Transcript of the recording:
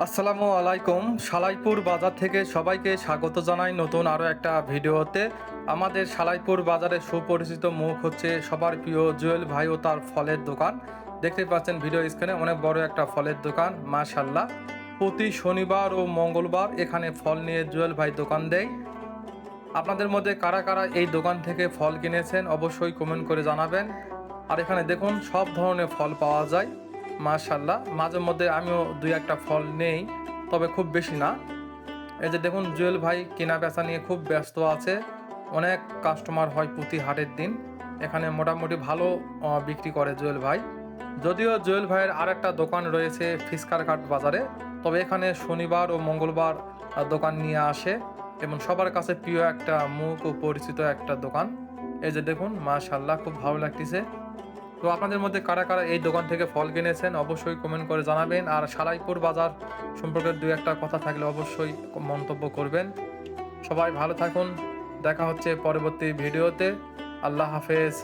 আসসালামু আলাইকুম। সালাইপুর বাজার থেকে সবাইকে স্বাগত জানাই নতুন আরও একটা ভিডিওতে। আমাদের সালাইপুর বাজারে সুপরিচিত মুখ হচ্ছে সবার প্রিয় জুয়েল ভাই ও তার ফলের দোকান। দেখতে পাচ্ছেন ভিডিও স্ক্রিনে অনেক বড় একটা ফলের দোকান, মাশাআল্লাহ। প্রতি শনিবার ও মঙ্গলবার এখানে ফল নিয়ে জুয়েল ভাই দোকান দেয়। আপনাদের মধ্যে কারা কারা এই দোকান থেকে ফল কিনেছেন অবশ্যই কমেন্ট করে জানাবেন। আর এখানে দেখুন সব ধরনের ফল পাওয়া যায়, মাশাআল্লাহ। মাঝে মধ্যে আমিও দুই একটা ফল নেই, তবে খুব বেশি না। এই যে দেখুন জুয়েল ভাই কেনা বেচা নিয়ে খুব ব্যস্ত আছে। অনেক কাস্টমার হয় প্রতি হাটের দিন। এখানে মোটামুটি ভালো বিক্রি করে জুয়েল ভাই। যদিও জুয়েল ভাইয়ের আর একটা দোকান রয়েছে ফিসকারঘাট বাজারে, তবে এখানে শনিবার ও মঙ্গলবার দোকান নিয়ে আসে এবং সবার কাছে প্রিয় একটা মুখ ও পরিচিত একটা দোকান। এই যে দেখুন মাশাআল্লাহ, খুব ভালো লাগতেছে। তো আপনাদের মধ্যে কারা কারা এই দোকান থেকে ফল কিনেছেন অবশ্যই কমেন্ট করে জানাবেন। আর সালাইপুর বাজার সম্পর্কে দু একটা কথা থাকলে অবশ্যই মন্তব্য করবেন। সবাই ভালো থাকুন, দেখা হচ্ছে পরবর্তী ভিডিওতে। আল্লাহ হাফেজ।